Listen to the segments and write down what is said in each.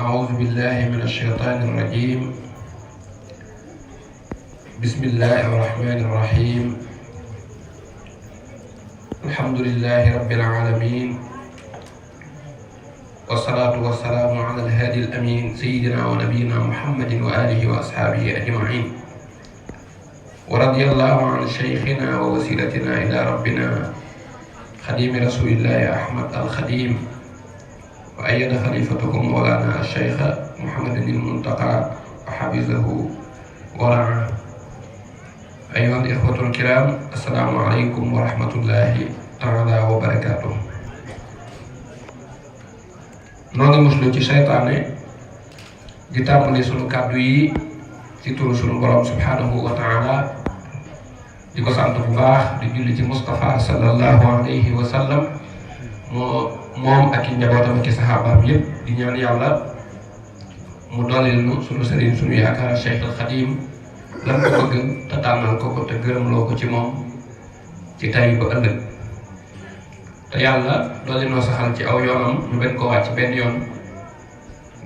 أعوذ بالله من الشيطان الرجيم. بسم الله الرحمن الرحيم. الحمد لله رب العالمين، والصلاة والسلام على الهادي الأمين سيدنا ونبينا محمد وآله وأصحابه أجمعين. ورضي الله عن شيخنا ووسيلتنا إلى ربنا خديم رسول الله أحمد الخديم، وأيد خليفته مولانا الشيخ محمد المنتقى وحفظه ورعاه. أيها الإخوة الكرام، السلام عليكم ورحمة الله تعالى وبركاته. نوغي مسلو ci seytaane di tàmbali sunu kàddu yi ci turu sunu borom subhanahu wa taala, di ko sant bu baax, di julli ci Mustafa sallallahu alayhi wa sallam moom ak i njabootam ak i saxaabaam yépp, di ñaan yàlla mu dooleel nu sunu sëriñ sunu yaakaar Cheikh al Xadim lan ko bëgg te tànnal ko te gërëmloo ko ci moom ci tay ba ëllëg, te yàlla doole noo saxal ci aw yoonam ñu bañ ko wàcc benn yoon.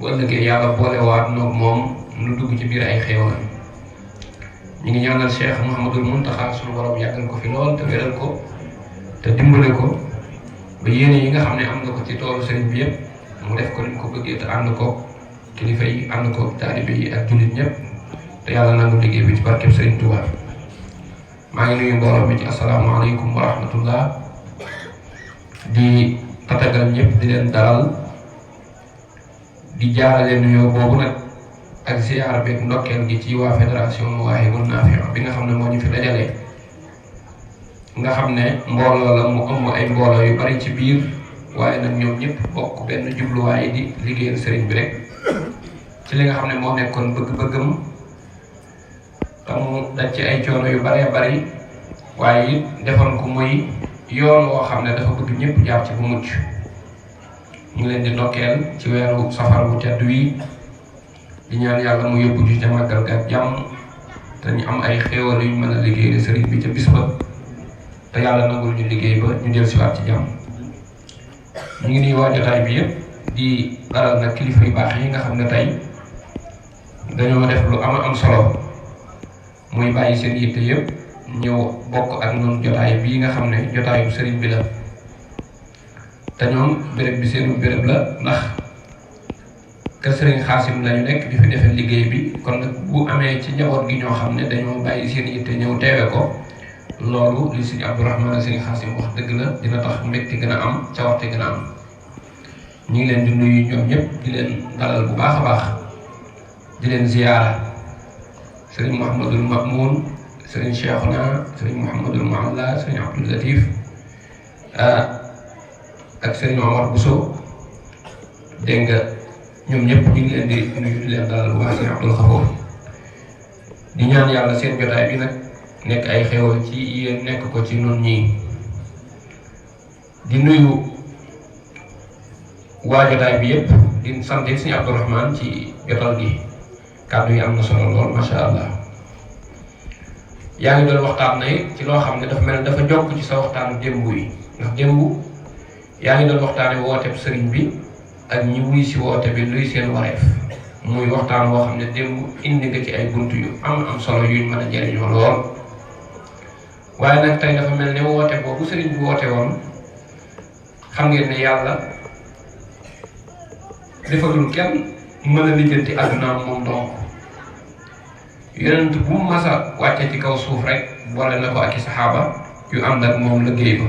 bu ëllëgee yàlla boolewaat noog moom nu dugg ci biir ay xéewal. ñu ngi ñaanal Cheikh Mouhamadul Muntaxa sunu borom yàggal ko fi lool te wéral ko te dimbale ko ba yéene yi nga xam ne am na ko ci toolu sëriñ bi yëpp mu def ko ni mu ko bëggee te ànd ko kilifa yi, ànd ko taalibe yi ak jullit ñëpp, te yàlla nangu liggéey bi ci barkeb sëriñ Touba. maa ngi nuyu mbooloo mi ci asalaamaaleykum wa rahmatullah, di tatagal ñëpp, di leen dalal, di jaarale nuyoo boobu nag ak ziyaar beeg ndokkeel gi ci waa fédération Mawahibou Nafih bi nga xam ne moo ñu fi dajale, nga xam ne mbooloo la mu ëmb ay mbooloo yu bari ci biir, waaye nag ñoom ñëpp bokk benn jubluwaay di liggéeyal sëriñ bi rek ci li nga xam ne moo nekkoon bëgg-bëggam, te mu daj ci ay coono yu baree bari, waaye it defoon ko muy yoon woo xam ne dafa bëgg ñëpp jaar ci bu mucc. ñu ngi leen di ndokkeel ci weeru safar bu tedd wi, di ñaan yàlla mu yóbbu ju ca màggal ga ak jàmm, te ñu am ay xéewal yu ñu mën a liggéey sëriñ bi ca bis ba, te yàlla nangul ñu liggéey ba ñu del siwaat ci jàmm. ñu ngi nuyu waa jotaay bi yëpp, di dalal nag kilifa yu baax yi nga xam ne tey dañoo def lu am solo, muy bàyyi seen yitte yëpp ñëw bokk ak ñun jotaay bii nga xam ne jotaayu sëriñ bi la. te ñoom béréb bi seenu béréb la, ndax kër sëriñ Xaasim lañu nekk di fi defee liggéey bi, kon nag bu amee ci njaboot gi ñoo xam ne dañoo bàyyi seen yitte ñëw teewe ko, loolu li sëriñ Abdourahmane sëriñ Xaasim wax dëgg la, dina tax mbégte gën a am, cawarte gën a am. ñu ngi leen di nuyu ñoom ñëpp, di leen dalal bu baax a baax, di leen ziyaara. sëriñ Mouhamadul Mamoun, sëriñ Cheikhouna, sëriñ Mouhamadul Maalla, sëriñ Abdul Latif ak sëriñ Omar Bousso, dégg nga ñoom ñëpp ñu ngi leen di nuyu, di leen dalal bu baax, sëriñ Abdul Xafoor. di ñaan yàlla seen jotaay bi nag nekk ay xéewal ci yéen, nekk ko ci noonu ñii. di nuyu waa jotaay bi yëpp, di sant sëriñ Abdourahmane ci jotal gi, kàddu yi am na solo lool, macha allah. yaa ngi doon waxtaan na ci loo xam ne dafa mel ne dafa jokk ci sa waxtaanu démb yi, ndax démb yaa ngi doon waxtaane wooteeb sëriñ bi ak ñi wuy si woote bi luy seen wareef, muy waxtaan woo xam ne démb indi nga ci ay bunt yu am solo yuñ mën a jëriñoo lool. waaye nag tey dafa mel ne woote boobu sëriñ bi woote woon, xam ngeen ne yàlla defalul kenn mën a lijjanti àddunaam moom donc yonent bu mu mas a wàcce ci kaw suuf rek boole na ko ak i saxaaba yu ànd ak moom liggéey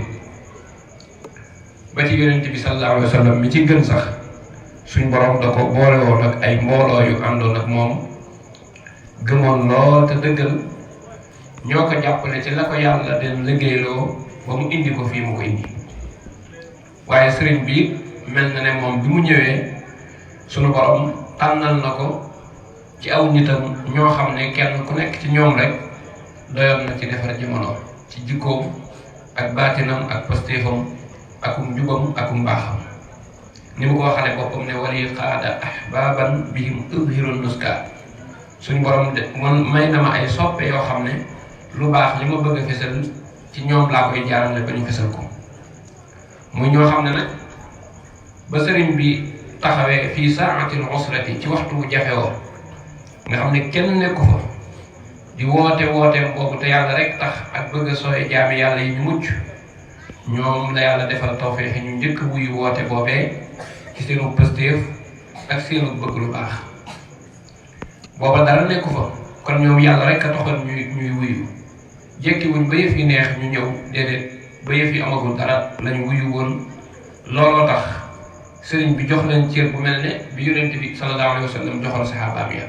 ba ci yonent bi sallallahu alayhi wa sallam mi ci gën sax, suñ borom da ko boole woon ak ay mbooloo yu àndoon ak moom, gëmoon lool te dëggal, ñoo ko jàppale ci la ko yàlla den liggéeyloo ba mu indi ko fii mu ko indi. waaye sëriñ bi mel na ne moom bi mu ñëwee, sunu borom tànnal na ko ci aw nitam ñoo xam ne kenn ku nekk ci ñoom rek doyoon na ci defar jamono, ci jikkoom ak baatinam ak pastéefam akum njubam akum mbaaxam. ni mu ko waxale boppam ne wali qaada ahbaban bihim udhirun nuska, suñ borom de man may na ma ay soppe yoo xam ne lu baax li ma bëgg a fesal ci ñoom laa koy jaarale ba ñu fesal ko. muy ñoo xam ne nag ba sëriñ bi taxawee fii saatil usrati ci waxtu bu jafe woo nga xam ne kenn nekku fa di wooteem boobu te yàlla rek tax ak bëgg a sooy jaami yàlla yi ñu mucc ñoom la yàlla defal tawfeex ñu njëkk wuyu woote boobee ci seenu pëstéef ak seenu bëgg lu baax booba dara nekku fa kon ñoom yàlla rek a taxoon ñuy wuyu jekki wuñ ba yëf yi neex ñu ñëw déedéet ba yëf yi amagul dara lañu wuyu woon looloo tax sëriñ bi jox leen cër bu mel ne bi yonent bi sallallahu alayhi wa sallam joxoon saxaabaam ya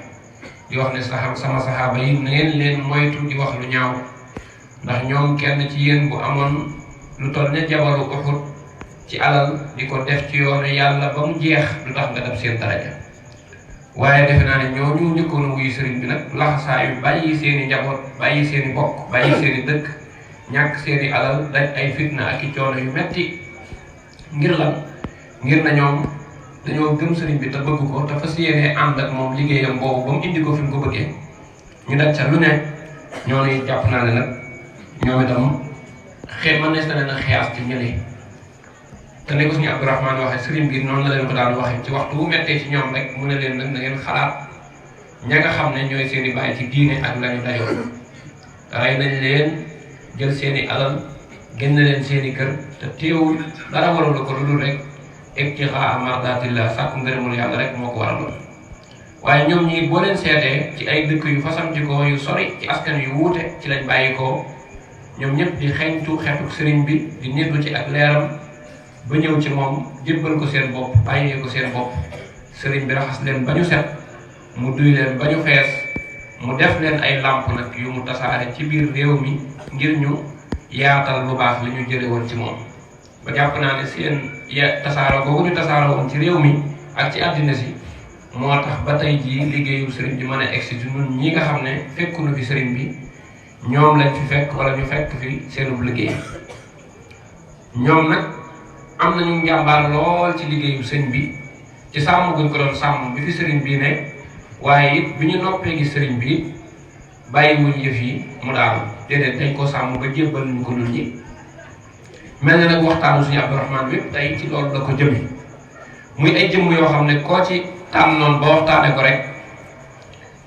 di wax ne sama saxaaba yi na ngeen leen moytu di wax lu ñaaw ndax ñoom kenn ci yéen bu amoon lu toll ne jabalu Uhud ci alal di ko def ci yoonu yàlla ba mu jeex du tax nga dab seen daraja waaye defe naa ne ñooñu njëkkoon a wuyu sëriñ bi nag laxasaayu bàyyi seeni njaboot bàyyi seeni bokk bàyyi seeni dëkk ñàkk seeni alal daj ay fitna ak i coono yu metti ngir lan ngir na ñoom dañoo gëm sëriñ bi te bëgg ko te fas yéene ànd ak moom liggéeyam boobu ba mu indi ko fi mu ko bëggee ñu daj ca lu ne ñooñu jàpp naa ne nag ñoom itam mën na leen a xiyaas ci ñële te ne ko suñu Abdourahmane waxee sëriñ bi noonu la leen ko daan waxee ci waxtu bu mettee ci ñoom rek mu ne leen nag na ngeen xalaat ña nga xam ne ñooy seeni bàyyi ci diine ak lañu dayoo rey nañ leen jël seeni alal génn leen seeni kër te teewul dara waralu ko lu dul rek ibtixaa mardaatillah sàkku ngërëmul yàlla rek moo ko waraloon waaye ñoom ñii boo leen seetee ci ay dëkk yu fasantikoo yu sori ci askan yu wuute ci lañ bàyyi ko ñoom ñëpp di xeeñtu xeetuk sëriñ bi di nittu ci ak leeram ba ñëw ci moom jébbal ko seen bopp bàyyee ko seen bopp sëriñ bi raxas leen ba ñu set mu duy leen ba ñu fees mu def leen ay làmp nag yu mu tasaare ci biir réew mi ngir ñu yaatal lu baax li ñu jële woon ci moom ba jàpp naa ne seen tasaaroo googu ñu tasaaroo woon ci réew mi ak ci àddina si moo tax ba tey jii liggéeyu sëriñ bi mën a egsi ci ñun ñi nga xam ne fekkunu fi sëriñ bi ñoom lañ fi fekk wala ñu fekk fi seenub liggéey ñoom nag am nañu njàmbaar lool ci liggéeyu sëriñ bi ci sàmm guñ ko doon sàmm bi fi sëriñ bi ne waaye it bi ñu noppee gis sëriñ bi it bàyyi wuñ yëf yi mu daal déedéet dañ ko sàmm ba jébbal ñu ko ñun ñi mel na nag waxtaanu suñu Abdourahmane bi tey ci loolu la ko jëme muy ay jëmm yoo xam ne koo ci tànnoon ba waxtaane ko rek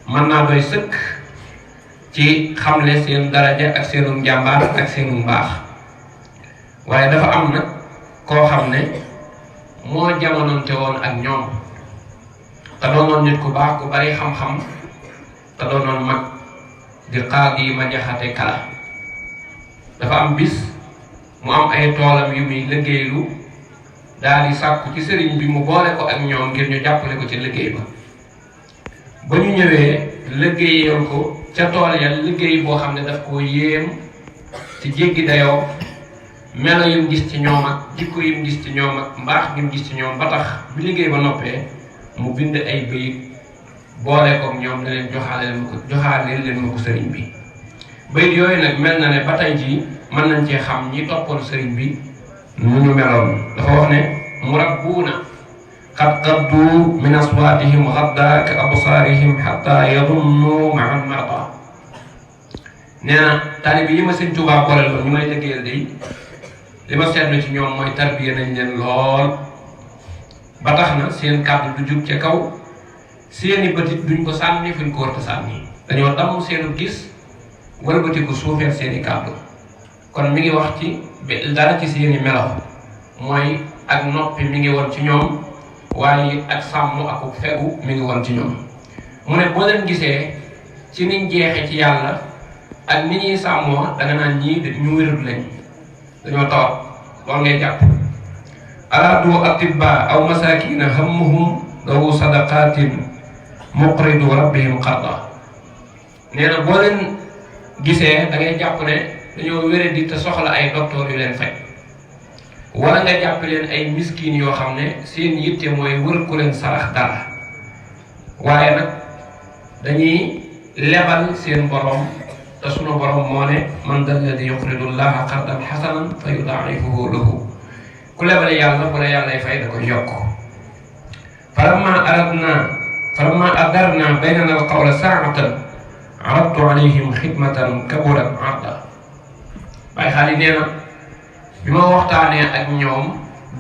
mën naa doy sëkk ci xamle seen daraja ak seenu njàmbaar ak seenu mbaax waaye dafa am nag koo xam ne moo jamononte woon ak ñoom te doonoon nit ku baax ku bari xam-xam te doonoon mag di Qaadi Ma Jaxate Kala dafa am bis mu am ay toolam yu muy liggéeylu daal di sàkku ci sëriñ bi mu boole ko ak ñoom ngir ñu jàppale ko ci liggéey ba ñu ñëwee liggéeyal ko ca tool ya liggéey boo xam ne daf koo yéem ci jéggi dayoo melo yu mu gis ci ñoom ak jikko yu mu gis ci ñoom ak mbaax yu mu gis ci ñoom ba tax bi liggéey ba noppee mu bind ay bayit boole koog ñoom ne leen joxaaleel leen ma ko sëriñ bi bayit yooyu nag mel na ne ba tey jii mën nañ cee xam ñi toppoon sëriñ bi nu ñu meloon dafa wax ne murabbuuna qad qaddu min aswaatihim gadda ka absaarihim xatta yadunnu maa almarda nee na taalibe yi ma sëñ Tuubaa boole loon ñu may liggéeyal day li ma seetlu ci ñoom mooy tarbiya nañ leen lool ba tax na seen kàddu du jub ca kaw seeni bëtit duñ ko sànni fuñ ko war a sànni dañoo damm seenu gis wëlbati ko suufeel seeni kàddu kon mi ngi wax ci dara ci seeni melaw mooy ak noppi mi ngi woon ci ñoom waaye ak sàmm ak fegu mi ngi woon ci ñoom mu ne boo leen gisee ci niñ jeexe ci yàlla ak ni ñuy sàmmoo da nga naan ñii ñu wérut lañ dañoo tawat loolu ngay jàpp araadu atibba aw masakina hammuhum dawu sadaqatin muqridu rabbihim qarda nee na boo leen gisee da ngay jàpp ne dañoo wéradi te soxla ay docteur yu leen faj wala nga jàpp leen ay miskin yoo xam ne seen yitte mooy wër ku leen sarax dara waaye nag dañuy lebal seen borom te sunu borom moo ne man dal ladi yuqridu llaha qardan xasanan fa yudaa'ifuhu lahu ku lebal yàlla bu la yàllay fay da koy yokk falamma adarna baynana alqawla saa'atan aradtu alayhim xidmatan kaburat arda waaye xaali nee na bi ma waxtaanee ak ñoom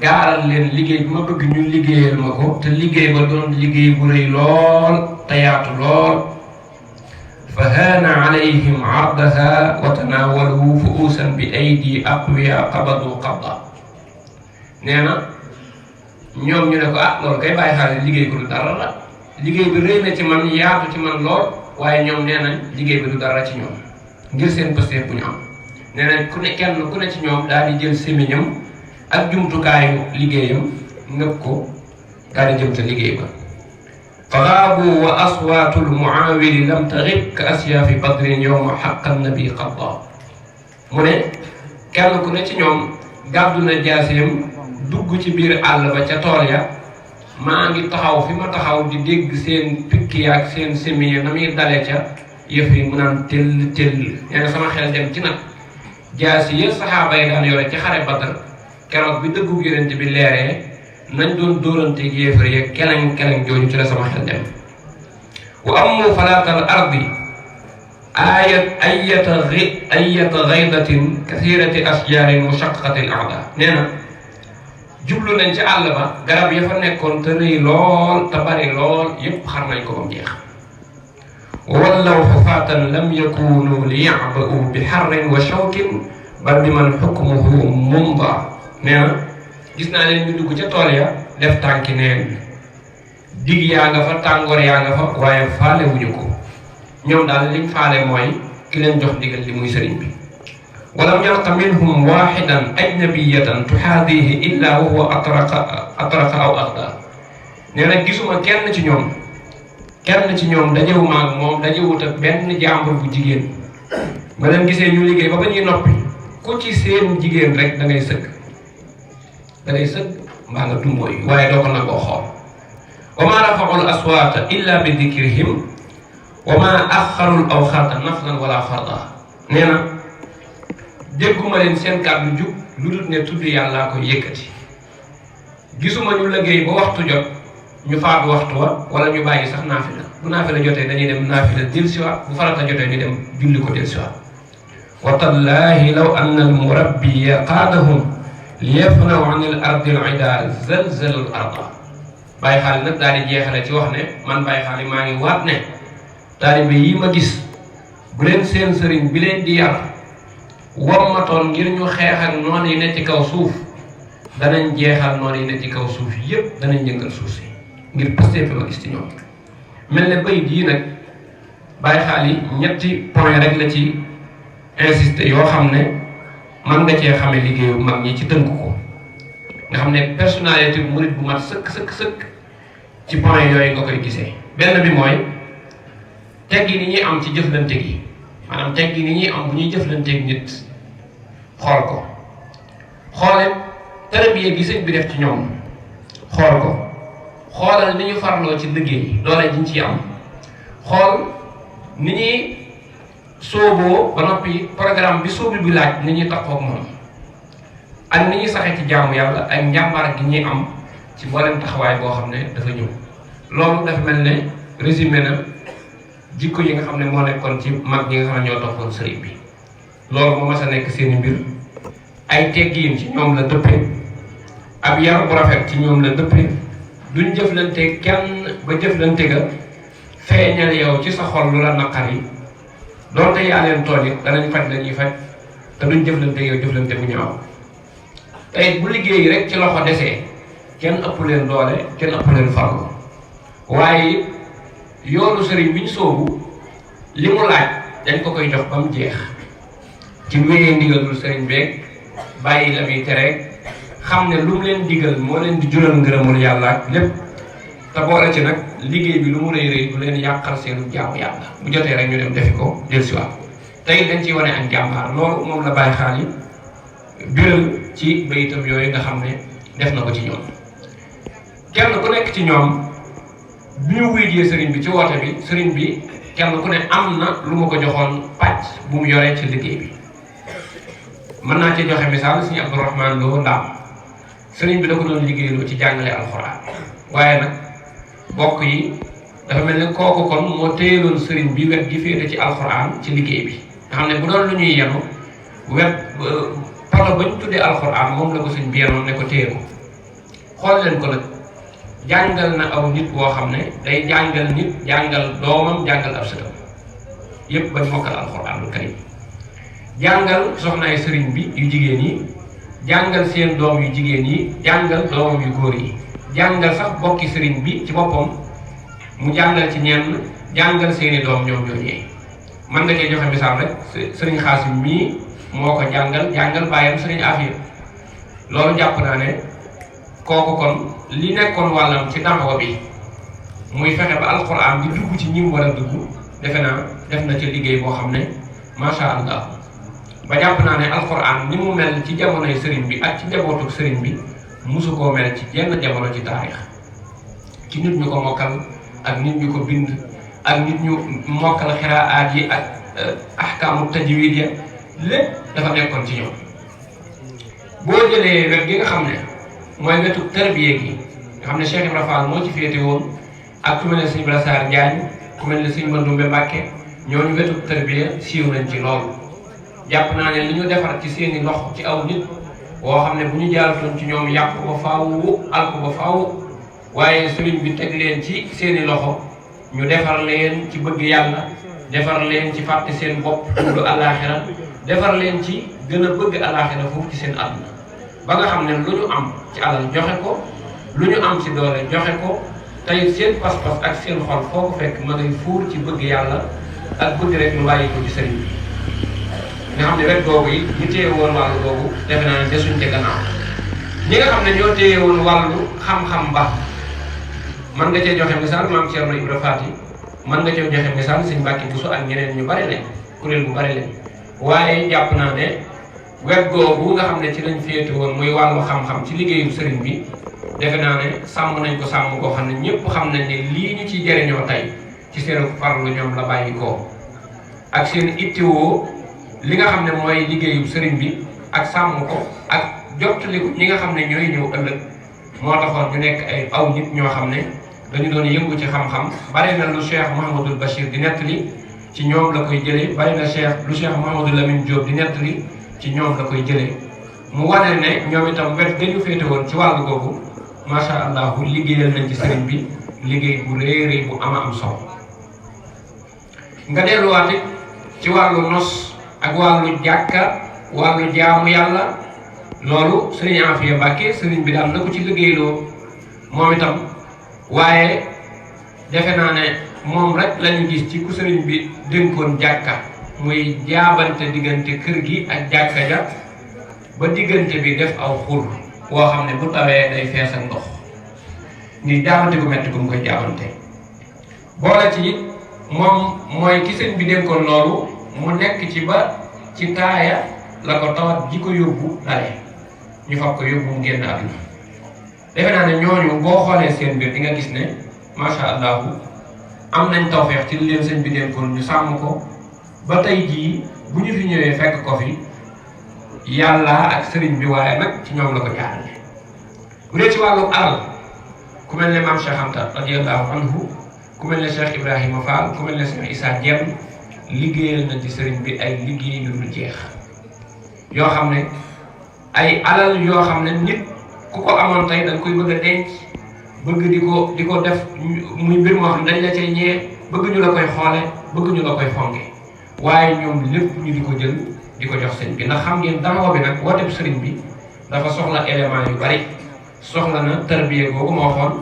gaaral leen liggéey bi ma bëgg ñu liggéeyal ma ko te liggéey ba doon liggéey bu rëy lool te yaatu lool fa haana alayhim ardaha wa tanaawalu fuusan bi aydi aqwiya qabadu qabda nee na ñoom ñu ne ko loolu kay bàyyi xaalis liggéey ko du dara la liggéey bi rëy na ci man yaatu ci man lool waaye ñoom nee nañ liggéey bi du dara ci ñoom ngir seen pësteef bu ñu am nee nañ ku ne kenn ku ne ci ñoom daal di jël sémiñam ak jumtukaayu liggéeyam ngëpp ko daal di jëm ca liggéey ba fa gaabu wa aswaatul muaawili lam taxib ka asyaafi badrin yowma xaqa nabi qadda mu ne kenn ku ne ci ñoom gàddu na jaaseem dugg ci biir àll ba ca tool ya maa ngi taxaw fi ma taxaw di dégg seen pikki ak seen sémiñe na muy dale ca yëf yi mu naan tëll tëll nee na sama xel dem ci nag jaasi ya saxaaba yi daan yore ci xare Badar keroog bi dëggu yonent bi leeree nañ doon dóorante yéefar yeeg keleng keleng jooju ci la sama xel dem wa ammu falaatal ardi ayata gaydatin kasirati asjaarin mushaqqati al aada nee na jublu nañ ci àll ba garab ya fa nekkoon te rëy lool te bari lool yépp xar nañ ko ba mu jeex wallaw xufaatan lam yakunu li yacba'u bi xarrin wa shawkin bal bi man xukmuhu mumda nee na gis naa leen ñu dugg ca tool ya def tànki neen dig yaa nga fa tàngoor yaa nga fa waaye faale wuñu ko ñoom daal liñ faale mooy ki leen jox ndigal li muy sëriñ bi walam yalqa minhum waxidan ajnabiyatan tuxaadihi illa wa huwa atraqa aw axda nee na gisuma kenn ci ñoom dajewuma ak moom dajewut ak benn jàmbur bu jigéen nga leen gisee ñu liggéey ba ñuy noppi ku ci seen jigéen rek da ngay sëgg mbaa nga dumbooy waaye doo ko nangoo xool wa ma rafa'u al aswaata illa bi dikrihim wa ma axaru al awxaata naflan wala farda nee na dégguma leen seen kàddu jug lu dul ne tudd yàllaa koy yëkkati gisuma ñu liggéey ba waxtu jot ñu faatu waxtu wa wala ñu bàyyi sax naafila bu naafila jotee dañuy dem naafila dellusiwaat bu farata jotee ñu dem julli ko dellusiwaat wa tallaahi law anna al murabbiya qaadahum liyafnaw an al ardi al ida zalzalu al arda bàyyi xaali nag daal di jeexale ci wax ne man bàyyi xaali maa ngi waat ne taalibe yi ma gis bu leen seen sëriñ bi leen di yar wammatoon ngir ñu xeex ak noon yi ne ci kaw suuf danañ jeexal noon yi ne ci kaw suuf yépp danañ yëngal suuf si ngir pëstee fi ma gis ci ñoom mel ne bayit yi nag bàyyi xaali ñetti point rek la ci insister yoo xam ne man nga cee xamee liggéeyu mag ñi ci tënk ko nga xam ne personnalité bu murit bu mat sëkk ci point yooyu nga koy gisee benn bi mooy teggi ni ñuy am ci jëflante gi maanaam teggi ni ñuy am bu ñuy jëflanteeg nit xool ko xoole tarbiya gi sëñ bi def ci ñoom xool ko xoolal ni ñu farloo ci liggéey doole jiñ ciy am xool ni ñuy sooboo ba noppi programme bi soobu bi laaj ni ñuy taxaw moom ak ni ñuy saxee ci jaamu yàlla ak njàmbaar gi ñuy am ci mboolem taxawaay boo xam ne dafa ñëw loolu dafa mel ne résumé na jikko yi nga xam ne moo nekkoon ci mag ñi nga xam ne ñoo toppoon sëriñ bi loolu moo mas a nekk seeni mbir ay teggiin ci ñoom la dëppee ab yar bu rafet ci ñoom la dëppee duñ jëflante kenn ba jëflante ga feeñal yow ci sa xol lu la naqari doonte yaa leen tool it danañ faj la ñuy faj te duñ jëflante yow jëflante bu ñaaw tey bu liggéey rek ci loxo desee kenn ëpp leen doole kenn ëpp leen farlu waaye yoonu sëriñ bi ñu soobu li mu laaj dañ ko koy jox ba mu jeex ci wéyee ndigalul sëriñ beeg bàyyi la muy tere xam ne lu mu leen digal moo leen di jural ngërëmul yàlla ak lépp te boole ci nag liggéey bi lu mu rëy rëy du leen yàqal seenu jaamu yàlla bu jotee rek ñu dem defi ko dellusiwaat tey dañ ciy wane ak jàmbaar loolu moom la bàyyi xaal yi biral ci bayitam yooyu nga xam ne def na ko ci ñoom kenn ku nekk ci ñoom bi ñu wuyjee sëriñ bi ci woote bi sëriñ bi kenn ku ne am na lu ma ko joxoon pàcc bu mu yoree ci liggéey bi mën naa ci joxe misaal suñu Abdourahman Lo Ndaam sëriñ bi da ko doon liggéeyloo ci jàngale alxuraan waaye nag bokk yi dafa mel ne kooku kon moo téyeloon sëriñ bi wet gi féete ci alxuraan ci liggéey bi nga xam ne bu doon lu ñuy yenu wet poto ba ñu tuddee alxuraan moom la ko sëriñ bi yenoon ne ko téye ko xool leen ko nag jàngal na aw nit boo xam ne day jàngal nit jàngal doomam jàngal ab sëtam yépp bañ mokkal alxuraanul karim jàngal soxnaay sëriñ bi yu jigéen yi jàngal seen doom yu jigéen yi jàngal doomam yu góor yi jàngal sax bokki sëriñ bi ci boppam mu jàngal ci ñenn jàngal seeni doom ñoom ñooñee man nga cee joxe misaal rek sëriñ Xaasim mii moo ko jàngal bàyyam sëriñ Afiya loolu jàpp naa ne kooku kon li nekkoon wàllam ci dàngawa bi muy fexe ba alxuraan di dugg ci ñi mu war a dugg defe naa def na ci liggéey boo xam ne macha allah ba jàpp naa ne alxuraan ni mu mel ci jamonoy sëriñ bi ak ci njabootu sëriñ bi musu koo mel ci jenn jamono ci taarix ci nit ñu ko mokkal ak nit ñu ko bind ak nit ñu mokkal xiraat yi ak ahkaamu tajwid ya lépp dafa nekkoon ci ñoom boo jëlee wet gi nga xam ne mooy wetu tarbiya gi nga xam ne Cheikh Ibra Fall moo ci féete woon ak ku mel ne sëñ Brassar Njaañ ku mel ne sëñ Mandumbe Mbàkke ñooñu wetu tarbiya siiw nañ ci loolu jàpp naa ne li ñu defar ci seeni loxo ci aw nit boo xam ne bu ñu jaaratoon ci ñoom yàq ba faaw al ko ba faaw waaye sëriñ bi teg leen ci seeni loxo ñu defar leen ci bëgg yàlla defar leen ci fàtte seen bopp lu àllaaxira defar leen ci gën a bëgg àllaaxira foofu ci seen àdduna ba nga xam ne lu ñu am ci alal joxe ko lu ñu am ci doole joxe ko tey seen pas-pas ak seen xol foo ko fekk ma ngay fuur ci bëgg yàlla ak bëgg rek ñu bàyyi ko ci sëriñ bi nga xam ne wet googu yi ñu téye woon wàllu googu defe naa ne desuñ te gannaaw ñi nga xam ne ñoo téye woon wàllu xam-xam ba man nga cee joxe misaal maam Thierno Ibra Faty man nga cee joxe misaal sëñ Mbàkke Buso ak ñeneen ñu bari lañ kuréel bu bari lañ waaye jàpp naa ne wet googu nga xam ne ci lañ féete woon muy wàllu xam-xam ci liggéeyu sëriñ bi defe naa ne sàmm nañ ko sàmm koo xam ne ñëpp xam nañ ne lii ñu ciy jëriñoo tey ci seen farlu ñoom la bàyyi koo ak seen ittiwoo li nga xam ne mooy liggéeyu sëriñ bi ak sàmm ko ak jottali ñi nga xam ne ñooy ñëw ëllëg moo taxoon ñu nekk ay aw nit ñoo xam ne dañu doon yëngu ci xam-xam bari na lu Cheikh Mouhamadul Bachir di nettali ci ñoom la koy jëlee bari na lu Cheikh Mouhamadou Lamine Diop di nettali ci ñoom la koy jëlee mu wane ne ñoom itam wet dañu féete woon ci wàllu googu macha allah liggéeyal nañ ci sëriñ bi liggéey bu rëy rëy bu ama am solo nga delluwaat it ci wàllu nos ak wàllu jàkka wàllu jaamu yàlla loolu sëriñ Afiya Mbàkke sëriñ bi daal na ko ci liggéeyloo moom itam waaye defe naa ne moom rek lañu gis ci ku sëriñ bi dénkoon jàkka muy jaabante diggante kër gi ak jàkka ja ba diggante bi def aw xur woo xam ne bu tawee day fees ak ndox ni jaabante bu metti bu mu koy jaabante boole ci moom mooy ki sëriñ bi dénkoon loolu mu nekk ci ba ci taaya la ko tawat ji ko yóbbu dale ñu fab ko yóbbu mu génn àdduna defe naa ne ñooñu boo xoolee seen mbir di nga gis ne macha allah am nañ tawfeex ci li leen sëñ bi dénkoon ñu sàmm ko ba tey jii bu ñu fi ñëwee fekk ko fi yàlla ak sëriñ bi waaye nag ci ñoom la ko jaarale bu dee ci wàllu alal ku mel ne maam Cheikh Anta radiyallahu anhu ku mel ne Cheikh Ibrahima Fall ku mel ne Cheikh Issa Dieng liggéeyal na ci sëriñ bi ay liggéey yu dul jeex yoo xam ne ay alal yoo xam ne nit ku ko amoon tey dañ koy bëgg a denc bëgg di ko def muy mbir moo xam ne dañ la cay ñee bëgg ñu la koy xoole bëgg ñu la koy fonke waaye ñoom lépp ñu di ko jël di ko jox sëñ bi ndax xam ngeen daawa bi nag wooteb sëriñ bi dafa soxla élément yu bari soxla na tarbiya googu moo xoon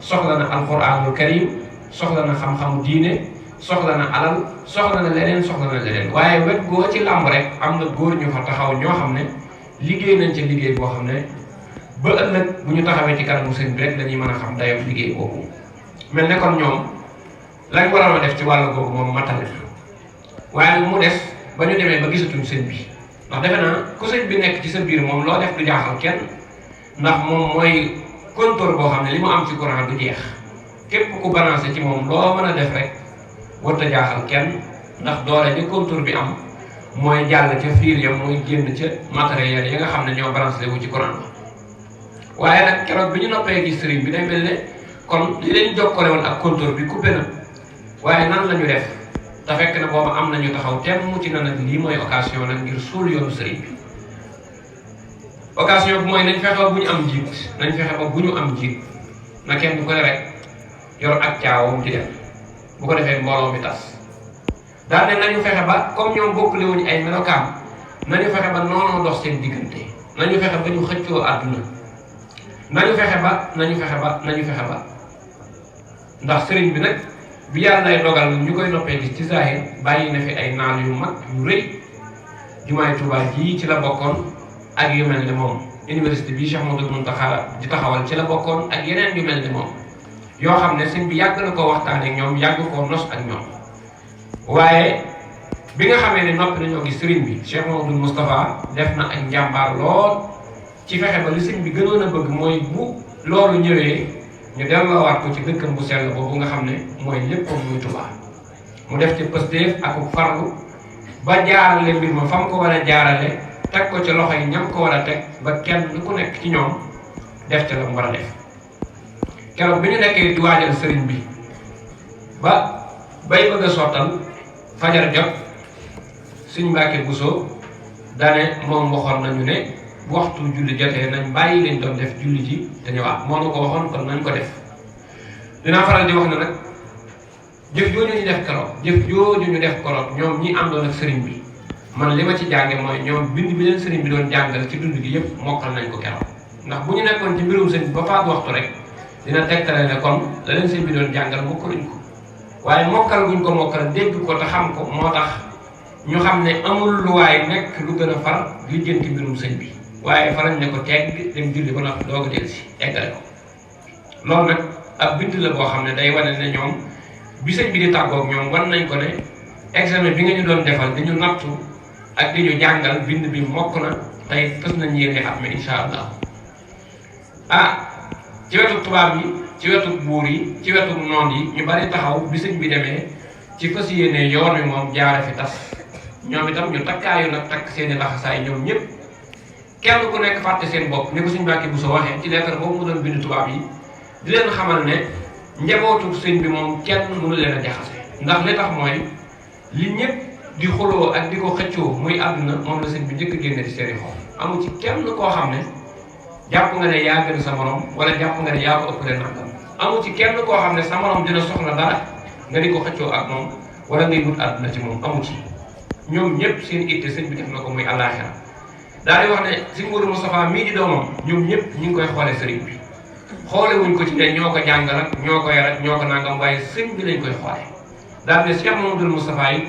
soxla na alquranul karim soxla na xam-xamu diine soxla na alal soxla na leneen waaye wet goo ci làmb rek am na góor ñu fa taxaw ñoo xam ne liggéey nañ ca liggéey boo xam ne ba ëllëg bu ñu taxawee ci kanamu sëñ bi rek dañuy mën a xam dayoo liggéey boobu mel ne kon ñoom lañ waroon a def ci wàllu googu moom matale waaye mu des ba ñu demee ba gisatuñ sëñ bi ndax defe naa ku sëñ bi nekk ci sa biir moom loo def du jaaxal kenn ndax moom mooy compteur boo xam ne li mu am ci courant du jeex képp ku balancé ci moom loo mën a def rek warut a jaaxal kenn ndax doole ni compteur bi am mooy jàll ca fiir ya mooy génn ca matériel yi nga xam ne ñoo balancé wu ci courant bi waaye nag keroog bi ñu noppee gis sëriñ bi day mel ne kon li leen jokkale woon ak compteur bi coupé na waaye nan la ñu def te fekk na booba am nañu taxaw temm ci na nag lii mooy occasion nag ngir suul yoonu sëriñ bi occasion bi mooy nañ fexe ba bu ñu am jiit nañ fexe ba bu ñu am jiit na kenn du ko rek yor ak caawam di dem bu ko defee mbooloo mi tas daal ne nañu fexe ba comme ñoom bokkule wuñu ay melokaan nañu fexe ba noonoo dox seen diggante nañu fexe ba ñu xëccoo àdduna nañu fexe ba ndax sëriñ bi nag bi yàlla lay dogal ñu koy noppee gis ci zahir bàyyi na fi ay naal yu mag yu rëy jumaay Tuubaa jii ci la bokkoon ak yu mel ni moom université bi Cheikh Mouhamadou Mountakha di taxawal ci la bokkoon ak yeneen yu mel ni moom yoo xam ne sëñ bi yàgg na koo waxtaane ak ñoom yàgg koo nos ak ñoom waaye bi nga xamee ne noppi nañoo gis sëriñ bi Cheikh Mouhamadou Moustapha def na ak njàmbaar lool ci fexe ba li sëñ bi gënoon a bëgg mooy bu loolu ñëwee ñu delloowaat ko ci dëkkam bu sell boobu nga xam ne mooy léppam muy Tuubaa mu def ci pëstéef ak farlu ba jaarale mbir ma fa mu ko war a jaarale teg ko ci loxo yi ñam ko war a teg ba kenn ku nekk ci ñoom def ca la mu war a def keroog bi ñu nekkee di waajal sëriñ bi ba bay bëgg a sottal fajar jot suñ Mbàkke Buso dane moom waxoon nañu ne bu waxtu julli jotee nañ bàyyi leen doon def julli ji te ñëwaat moo na ko waxoon kon nañ ko def dinaa faral di wax ne nag jëf jooju ñu def keroog ñoom ñi àndoon ak sëriñ bi man li ma ci jànge mooy ñoom bind bi leen sëriñ bi doon jàngal ci dund gi yëpp mokkal nañ ko keroog ndax bu ñu nekkoon ci mbirum sëriñ bi ba faat waxtu rek dina tegtale ne kon la leen sëriñ bi doon jàngal mokkaluñ ko waaye mokkal guñ ko mokkal dégg ko te xam ko moo tax ñu xam ne amul lu waay nekk lu gën a far lijjanti mbirum sëñ bi waaye farañ ne ko tegg dem julli ba noppi doog a del si eggale ko loolu nag ab bind la boo xam ne day wane ne ñoom bi sëñ bi di tàggoog ñoom wan nañ ko ne examen bi nga ñu doon defal di ñu nattu ak di ñu jàngal bind bi mokk na tey fës nañ yéene at mi insha allah ci wetu tubaab yi ci wetu buur yi ci wetu noon yi ñu bari taxaw bi sëñ bi demee ci fas yéene yoon wi moom jaare fi tas ñoom itam ñu takkaayu nag takk seeni laxasaay ñoom ñëpp kenn ku nekk fàtte seen bopp ni ko suñ Mbàkke Buso waxee ci lettre boobu mu doon bind tubaab yi di leen xamal ne njabootu sëñ bi moom kenn mënu leen a jaxase ndax li tax mooy li ñëpp di xuloo ak di ko xëccoo muy àdduna moom la sëñ bi njëkk a génne di seeni xol amu ci kenn koo xam ne jàpp nga ne yaa gën sa morom wala jàpp nga ne yaa ko ëppale nangam amu ci kenn koo xam ne sa morom dina soxla dara nga di ko xëccoo ak moom wala ngay wut àdduna ci moom amu ci ñoom ñëpp seen itte sëñ bi def na ko muy àllaaxira daal di wax ne si Mourou Moustapha mii di doomam ñoom ñëpp ñu ngi koy xoolee sëriñ bi xoole wuñ ko ci ne ñoo ko jàngal ak ñoo ko yar ak ñoo ko nangam waaye sëñ bi lañ koy xoole daal ne Cheikh Mamadou Moustapha yi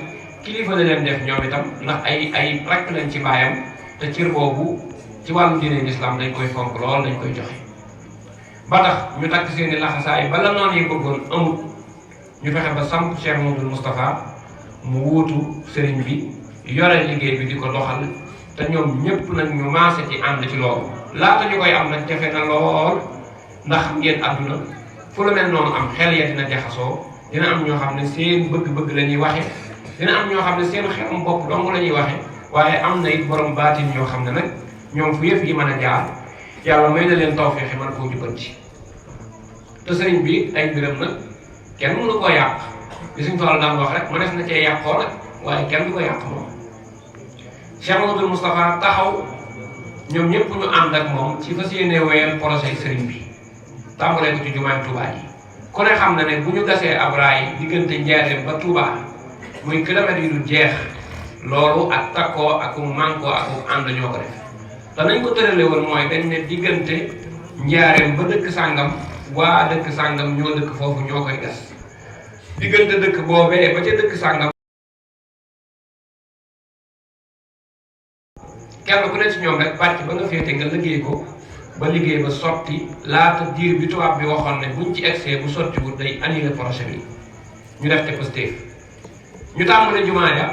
kilifa la leen def ñoom itam ndax ay rakk lañ ci baayam te cër boobu ci wàllu diine l'islam dañ koy fonk lool dañ koy joxe ba tax ñu takk seeni laxasaay bala noonu yi bëggoon amut ñu fexe ba samp Cheikh Mamadou Moustapha mu wuutu sëriñ bi yore liggéey bi di ko doxal te ñoom ñëpp nag ñu maase ci ànd ci loolu laata ñu koy am nag jafe na lool ndax xam ngeen àdduna fu la mel noonu am xel ya dina jaxasoo dina am ñoo xam ne seen bëgg-bëgg la ñuy waxe dina am ñoo xam ne seen xelum bopp dong la ñuy waxe waaye am na it borom baatin ñoo xam ne nag ñoom fu yëf yi mën a jaar yàlla may na leen tawfeex mën koo jubbanti te sëriñ bi ay mbiram nag kenn mënu koo yàq li suñ tool daan wax rek mënees na cee yàqoo nag waaye kenn du ko yàq moom Cheikh Mamadou Moustapha taxaw ñoom ñëpp ñu ànd ak moom ci fas yéene wéyal projet sëriñ bi tàmbalee ko ci jumaay Touba yi ku ne xam na ne bu ñu gasee ab raay diggante Njaaréem ba Touba muy kilomètres yu du jeex loolu ak takkoo ak mànkoo ak ànd ñoo ko def te nañ ko tërale woon mooy dañ ne diggante Njaaréem ba dëkk sàngam waa dëkk sàngam ñoo dëkk foofu ñoo koy gas diggante dëkk boobee ba ca dëkk sàngam kenn ku ne ci ñoom rek pàcc ba nga féete nga liggéey ko ba liggéey ba sotti laata diir bi tubaab bi waxoon ne buñ ci excès bu sotti wut day annulé projet bi ñu def te positif ñu tàmbale jumaa ja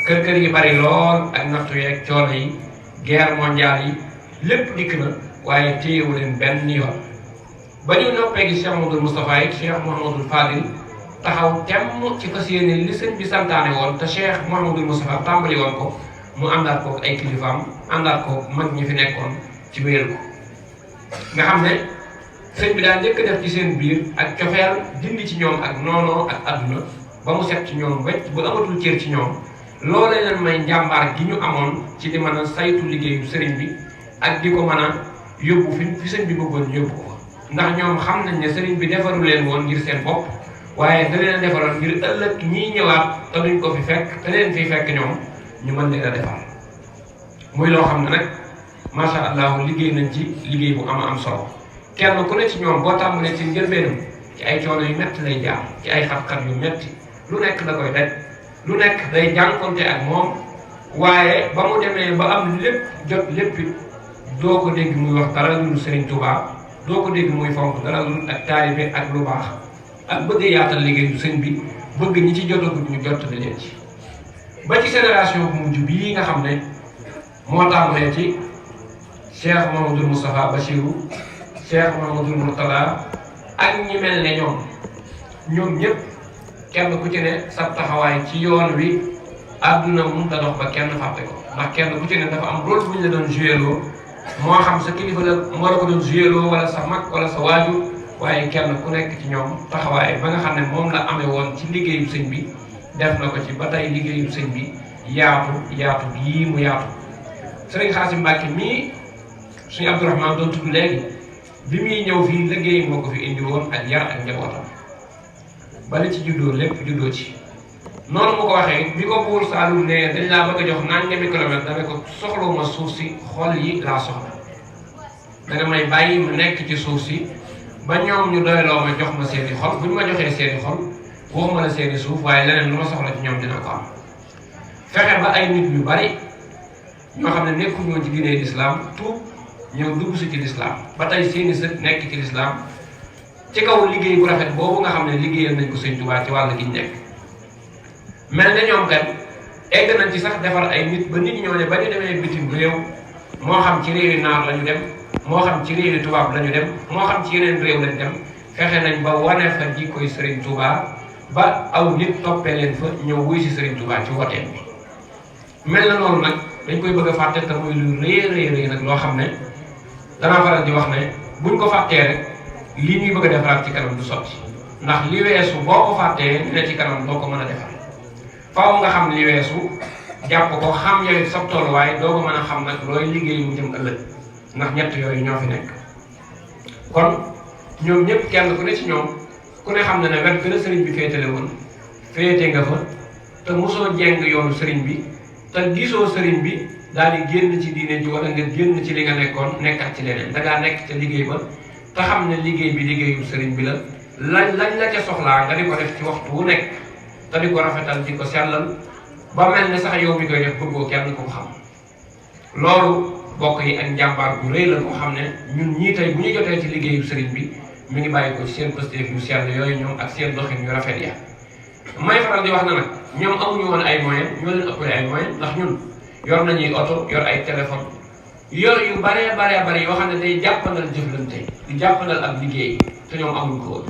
kër yi bari lool ak nattu yeeg coono yi guerre mondiale yi lépp dikk na waaye téyewu leen benn yoon ba ñu noppee gi Cheikh Mouhamadou Moustapha it Cheikh Mouhamadou Fadil taxaw temm ci fas yéene li sëñ bi santaane woon te Cheikh Mouhamadou Moustapha tàmbali woon ko mu àndaat ko ay kilifaam àndaat ko mag ñi fi nekkoon ci wéyal ko nga xam ne sëñ bi daal njëkk def ci seen biir ak cofeel dindi ci ñoom ak noonoo ak adduna ba mu set ci ñoom wecc bu amatul cër ci ñoom loolee leen may njàmbaar gi ñu amoon ci di mën a saytu liggéeyu sëriñ bi ak di ko mën a yóbbu fi sëñ bi bëggoon yóbbu ko ndax ñoom xam nañ ne sëriñ bi defaru leen woon ngir seen bopp waaye da leen a defaroon ngir ëllëg ñii ñëwaat te duñ ko fi fekk te leen fiy fekk ñoom ñu mën leen a defar muy loo xam ne nag macha allah liggéey nañ ci liggéey bu am solo kenn ku ne ci ñoom boo tàmbalee ci njëlbeenam ci ay coono yu metti lay jaar ci ay xat-xat yu metti lu nekk da koy daj lu nekk day jànkonte ak moom waaye ba mu demee ba am lépp jot lépp it doo ko dégg muy wax dara lu Serigne Touba doo ko dégg muy fonk dara lu ak taalibe ak lu baax ak bëgg yaatal liggéeyu sëñ bi bëgg ñi ci jotagut ñu jot leen ci ba ci génération bu mujj bii nga xam ne moo tàmbalee ci Cheikh Mamadou Moustapha Bachirou Cheikh Mamadou Mourtada ak ñi mel ne ñoom ñëpp kenn ku ci ne sa taxawaay ci yoon wi àdduna mun ta dox ba kenn fàtte ko ndax kenn ku ci ne dafa am rôle bu ñu la doon joué loo moo xam sa kilifa la moo la ko doon joué loo wala sa mag wala sa waajur waaye kenn ku nekk ci ñoom taxawaay ba nga xam ne moom la amee woon ci liggéeyu sëñ bi def na ko ci ba tey liggéeyu sëñ bi yaatu yii mu yaatu Sëriñ Xaasim Mbàkke mii suñu Abdourahmane doon tudd léegi bi muy ñëw fii liggéey moo ko fi indi woon ak yar ak njabootam bali ci juddoo lépp juddoo ci noonu mu ko waxee bi ko buur Saalum ne dañ laa bëgg a jox nangami kilomètre dana ko soxlawuma suuf si xol yi laa soxla danga may bàyyi mu nekk ci suuf si ba ñoom ñu doyloo ma jox ma seeni xol bu ñu ma joxee seeni xol waxuma la seeni suuf waaye leneen lu ma soxla ci ñoom dina ko am fexe ba ay nit yu bari ñoo xam ne nekkuñoo ci diine lislaam tuub ñëw dugg si ci lislaam ba tey seeni sët nekk ci lislaam ci kaw liggéey bu rafet boobu nga xam ne liggéeyal nañ ko Sëñ Tuubaa ci wàll gi ñu nekk mel na ñoom kat egg nañ ci sax defar ay nit ba nit ñoo ne ba ñu demee bitim réew moo xam ci réewi naar la ñu dem moo xam ci réewi tubaab la ñu dem moo xam ci yeneen réew lañ dem fexe nañ ba wane fa jikkoy Sëriñ Tuubaa ba aw nit toppee leen fa ñëw wuy si Sëriñ Tuubaa ci woteen bi mel na noonu nag dañ koy bëgg a fàtte te muy lu rëy nag loo xam ne danaa faral di wax ne buñ ko fàttee rek lii ñuy bëgg a defaraat ci kanam du sotti ndax li weesu boo ko fàttee ne ci kanam doo ko mën a defar faaw nga xam li weesu jàpp ko xam yow sa tolluwaay doo ko mën a xam nag looy liggéey mu jëm ëllëg ndax ñett yooyu ñoo fi nekk kon ñoom ñëpp kenn ku ne ci ñoom ku ne xam ne ne wet gën a sëriñ bi féetale woon féete nga fa te mosoo jeng yoonu sëriñ bi te gisoo sëriñ bi daal di génn ci diine ji wala nga génn ci li nga nekkoon nekkat ci leneen da ngaa nekk ca liggéey ba te xam ne liggéey bi liggéeyu sëriñ bi la lañ la ca soxlaa nga di ko def ci waxtu wu nekk te di ko rafetal di ko sellal ba mel ne sax yow mi koy def bëggoo kenn ko xam loolu bokk yi ak njàmbaar bu rëy la boo xam ne ñun ñii tey bu ñu jotee ci liggéeyu sëriñ bi mi ngi bàyyi ko ci seen pëstéef yu sell yooyu ñoom ak seen doxin yu rafet ya may faral di wax na nag ñoom amuñu woon ay moyens ñoo leen ëppale ay moyens ndax ñun yor nañuy oto yor ay téléphone yor yu bare yoo xam ne day jàppandal jëflante di jàppandal ak liggéey te ñoom amuñ ko woon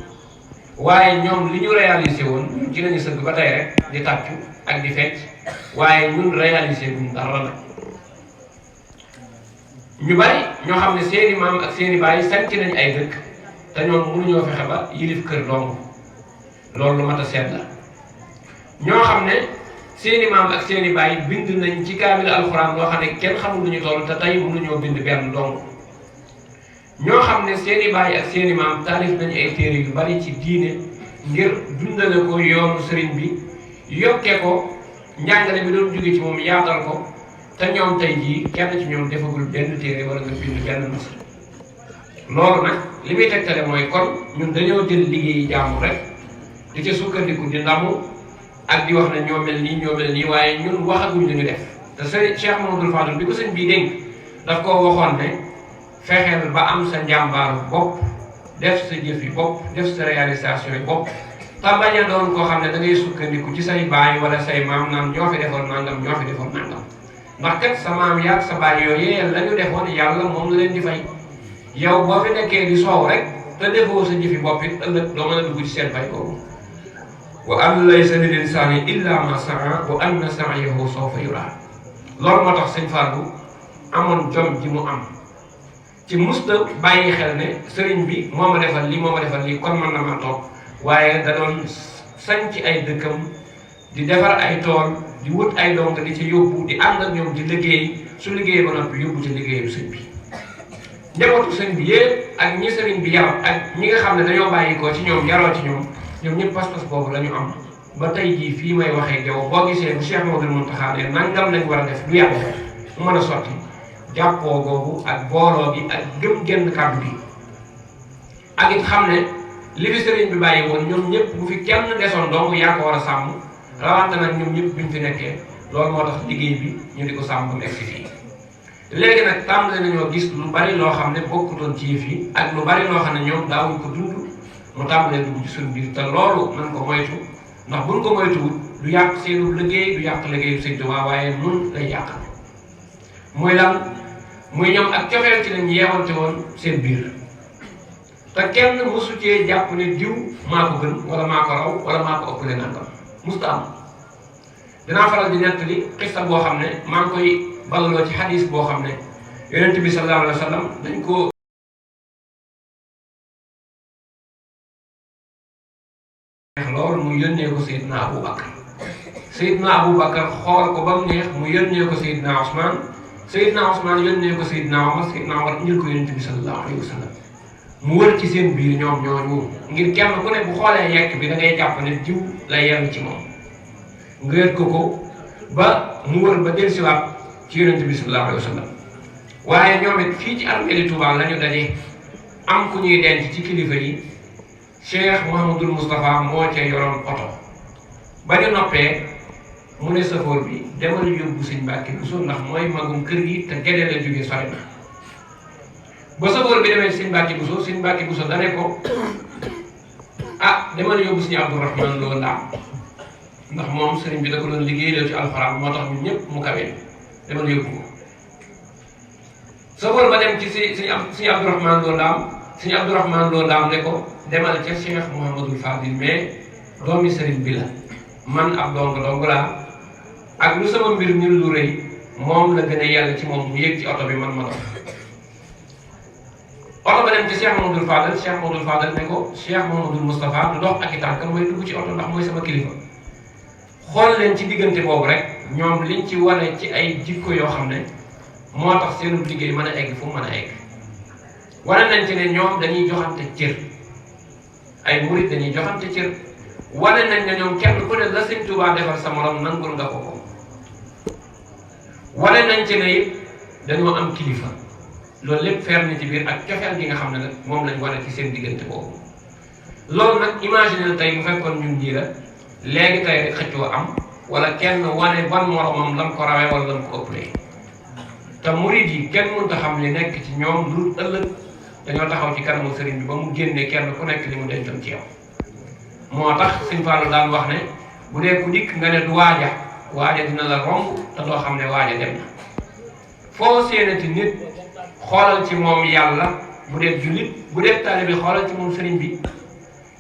waaye ñoom li ñu réalisé woon ci lañu sëgg ba tey rek di tàccu ak di fecc waaye ñun réalisé buñ dara nag ñu bari ñoo xam ne seeni maam ak seeni baay sanc nañ ay dëkk te ñoom mënuñoo fexe ba yilif kër dong loolu lu mat a seet la ñoo xam ne seeni maam ak seeni baay bind nañ ci kaamil alxuraan loo xam ne kenn xamul lu ñu toll te tey mënuñoo bind benn dong ñoo xam ne seeni baay ak seeni maam taalif nañu ay téere yu bari ci diine ngir dundale ko yoonu sëriñ bi yokke ko njàngale bi doon jóge ci moom yaatal ko te ñoom tey jii kenn ci ñoom defagul benn téere wala nga bind benn masal loolu nag li muy tegtale mooy kon ñun dañoo jël liggéeyi jàmbur rek di ca sukkandiku di ndamu ak di wax ne ñoo mel nii waaye ñun waxaguñ li ñu def te sëriñ Cheikh Mamadou Fadal bi ko sëñ bii dénk daf koo waxoon ne fexeel ba am sa njàmbaaru bopp def sa jëf yi bopp def sa réalisation yi bopp te bañ a doon koo xam ne da ngay sukkandiku ci say baay wala say maam naan ñoo fi defoon nangam ndax kat sa maam yaag sa baay yooyu la ñu defoon yàlla moom la leen di fay yow boo fi nekkee di soow rek te defoo sa jëfi bopp it ëllëg doo mën a dugg ci seen fay boobu wa an laysa lil insaani illa ma saa wa anna sa'yahu sawfa yuraa loolu moo tax sëñ Fallou amoon jom ji mu am ci musta bàyyi xel ne sëriñ bi moo ma defal lii kon mën na ma toog waaye da doon sañ ci ay dëkkam di defar ay tool di wut ay donga di ci yóbbu di ànd ak ñoom di liggéey su liggéey ba noppi yóbbu ci liggéeyu sëñ bi njabootu sëriñ bi yëpp ak ñi sëriñ bi yar ak ñi nga xam ne dañoo bàyyikoo ci ñoom yaroo ci ñoom ñëpp pas-pas boobu la ñu am ba tey jii fii may waxee yow boo gisee bu Cheikh Mouhamadoul Mountakha ne nangam lañ war a def du yàgg mu mën a sotti jàppoo googu ak booloo gi ak gëm genn kàddu gi ak it xam ne li fi sëriñ bi bàyyi woon ñoom ñëpp bu fi kenn desoon donc yaa ko war a sàmm rawante nag ñoom ñëpp buñ fi nekkee loolu moo tax liggéey bi ñu di ko sàmm ba mu egsi fii léegi nag tàmbali nañoo gis lu bari loo xam ne bokkutoon ci yëf yi ak lu bari loo xam ne ñoom daawuñ ko dund mu tàmbalee dugg ci suñu biir te loolu nañ ko moytu ndax buñ ko moytuwul du yàq seenu liggéey du yàq liggéeyu Sëñ Tuubaa waaye nun lay yàq muy lan muy ñoom ak cofeel ci lañ yeewante woon seen biir te kenn mosu cee jàpp ne diw maa ko gën wala maa ko raw wala maa ko ëppale nangam musta am dinaa faral di nettali xista boo xam ne maa ngi koy ballaloo ci xadis boo xam ne yonent bi sallallahu alayhi wa sallam dañ ko loolu mu yónnee ko Seydina Abou Bakar Seydina Abou Bakar xool ko ba mu neex mu yónnee ko Seydina Ousmane Seydina Ousmane yónnee ko Seydina Omar Seydina Omar indil ko yonent bi sallallahu alayhi wa sallam mu wër ci seen biir ñoom ñooñu ngir kenn ku ne bu xoolee yekk bi da ngay jàpp ne jiw lay yem ci moom nga yët ko ba mu wër ba dellusiwaat ci yonent bi sallallahu alayhi wa sallam waaye ñoom it fii ci armeeli Touba la ñu daje am ku ñuy denc ci kilifa yi Cheikh Mouhamadoul Moustapha moo ca yoroon oto ba ñu noppee mu ne safoor bi demal yóbbu Sëñ Mbàkke Buso ndax mooy magum kër gi te Gédé la jógee sori na ba safoor bi demee Sëñ Mbàkke Buso dane ko ah demal yóbbu Sëñ Abdourahmane Lo Ndaam ndax moom sëriñ bi da ko doon liggéey ci alxuraan moo tax ñun ñëpp mu kawee demal yóbbu ko safoor ba dem ci Sëñ Abdourahmane Lo Ndaam Sëñ Abdourahmane Lo Ndaam ne ko demal ca Cheikh Mouhamadoul Fadil mais doomi sëriñ bi la man ab dong laa ak lu sama mbir ñu lu rëy moom la gën a yàlla ci moom mu yéeg ci oto bi man ma dox oto ba dem ci Cheikh Mouhamadoul Fadil ne ko Cheikh Mouhamadoul Moustapha du dox ak i tànkam mooy dugg ci oto ndax mooy sama kilifa xool leen ci diggante boobu rek ñoom liñ ci wane ci ay jikko yoo xam ne moo tax seenu liggéey mën a egg fu mu mën a egg wane nañ ci ne ñoom dañuy joxante cër ay murit dañuy joxante cër wane nañ ne ñoom kenn ku ne la Sëñ Tuubaa defal sa morom nangul nga ko wane nañ ci ne it dañoo am kilifa loolu lépp feer na ci biir ak cofeel gi nga xam ne nag moom lañ wane ci seen diggante boobu loolu nag imaginer tey bu fekkoon ñun ñii la léegi tey rek xëccoo am wala kenn wane ban moromam lam ko rawee wala lam ko ëppalee te murit yi kenn mënut a xam li nekk ci ñoom lu ëllëg dañoo taxaw ci kanamu sëriñ bi ba mu génnee kenn ku nekk li mu dencoon ci yow moo tax Sëñ Fallu daan wax ne bu dee ku dikk nga ne du waaja dina la romb te doo xam ne waaja dem na foo séenati nit xoolal ci moom yàlla bu dee jullit bu dee taalibe bi xoolal ci moom sëriñ bi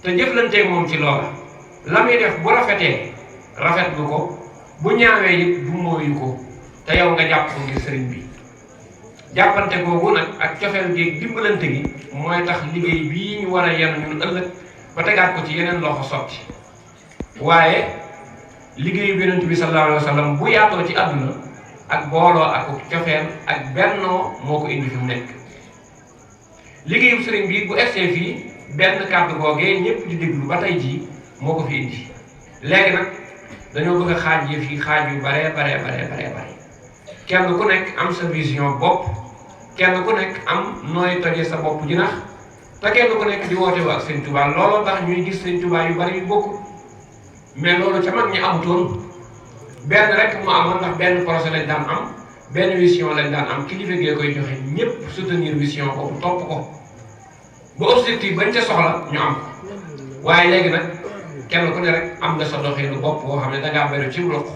te jëflanteeg moom ci loola la muy def bu rafetee rafetlu ko bu ñaawee it du mooyu ko te yow nga jàpp ko ngir sëriñ bi jàppante googu nag ak cofeel gi dimbalante gi mooy tax liggéey bii ñu war a yenn ñun ëllëg ba tegaat ko ci yeneen loxo sotti waaye liggéeyu Yonent bi sallallahu alayhi wa sallam bu yaatoo ci àdduna ak booloo ak cofeel ak bennoo moo ko indi fi mu nekk liggéeyu sëriñ bi bu egsee fii benn kàddu googee ñëpp di déglu ba tey jii moo ko fi indi léegi nag dañoo bëgg a xaaj yëf yi xaaj yu bare kenn ku nekk am sa vision bopp kenn ku nekk am nooy tojee sa bopp jinax te kenn ku nekk di woote ak Sëñ Tuubaa looloo tax ñuy gis Sëñ Tuubaa yu bari yu bokkul mais loolu ca mag ñi amutoon benn rek mu amoon ndax benn projet lañ daan am benn vision lañ daan am kilifa gee koy joxe ñëpp soutenir vision boobu topp ko ba objectif bañ ca soxla ñu am ko waaye léegi nag kenn ku ne rek am nga sa doxinu bopp boo xam ne dangaa bëri ci loxo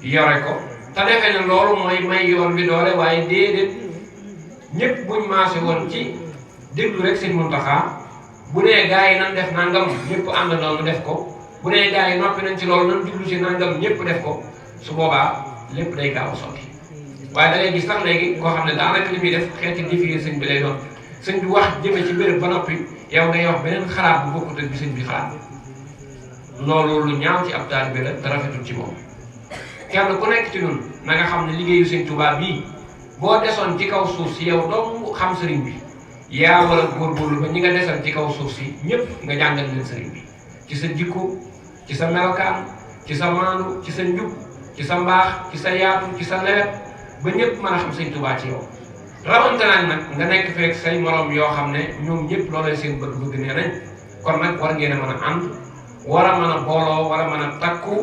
yore ko te defee ne loolu mooy may yoon bi doole waaye déedéet ñëpp buñ maase woon ci déglu rek Sëñ Muntaxa bu nee gaa yi nan def nangam ñëpp àndandoo nu def ko bu nee gaa yi noppi nañ ci loolu nan jublu ci nangam ñëpp def ko su boobaa lépp day gaaw a sotti waaye da ngay gis sax léegi koo xam ne daanaka li muy def xeeti défier sëñ bi lay doon sëñ bi wax jëme ci béréb ba noppi yow ngay wax beneen xalaat bu bokkut ak bi sëñ bi xalaat loolu lu ñaaw ci ab taalibe la te rafetul ci moom kenn ku nekk ci ñun na nga xam ne liggéeyu Sëñ Tuubaa bii boo desoon ci kaw suuf si yow dong xam sëriñ bi yaa war a góorgóorlu ba ñi nga desal ci kaw suuf si ñëpp nga jàngal leen sëriñ bi ci sa jikko ci sa melokaan ci sa maandu ci sa njub ci sa mbaax ci sa yaatu ci sa lewet ba ñëpp mën a xam sëñ Tuubaa ci yow rawante nag nga nekk fekk say morom yoo xam ne ñoom ñëpp loolay seen bëgg-bëgg nee nañ kon nag war ngeen a mën a ànd war a mën a booloo war a mën a takku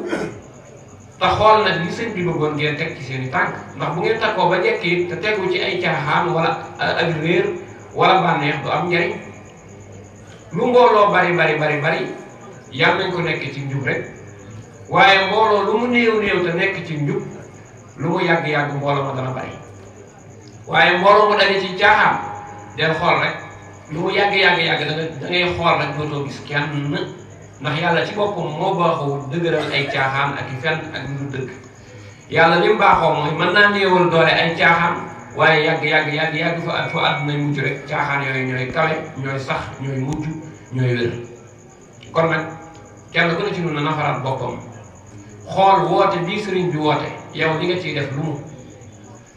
te xool nag li sëñ bi bëggoon ngeen teg ci seen i tànk ndax bu ngeen takkoo ba jekki te tegu ci ay caaxaan wala ak réer wala bànneex du am njariñ lu mbooloo bari yàlla nañ ko nekk ci njub rek waaye mbooloo lu mu néew te nekk ci njub lu mu yàgg-yàgg mbooloo ma dana bari waaye mbooloo mu daje ci caaxaan del xool rek lu mu yàgg-yàgg da ngay xool rek dootoo gis kenn ndax yàlla ci boppam moo baaxoo dëgëral ay caaxaan ak i fen ak lu dëgg yàlla li mu baaxoo mooy mën naa néewal doole ay caaxaan waaye yàgg fa àdduna mujj rek caaxaan yooyu ñooy kawe ñooy sax ñooy mujj ñooy wér kon nag kenn ku ne ci nun na nafaraat boppam xool woote bii sëriñ bi woote yow li nga ciy def lu mu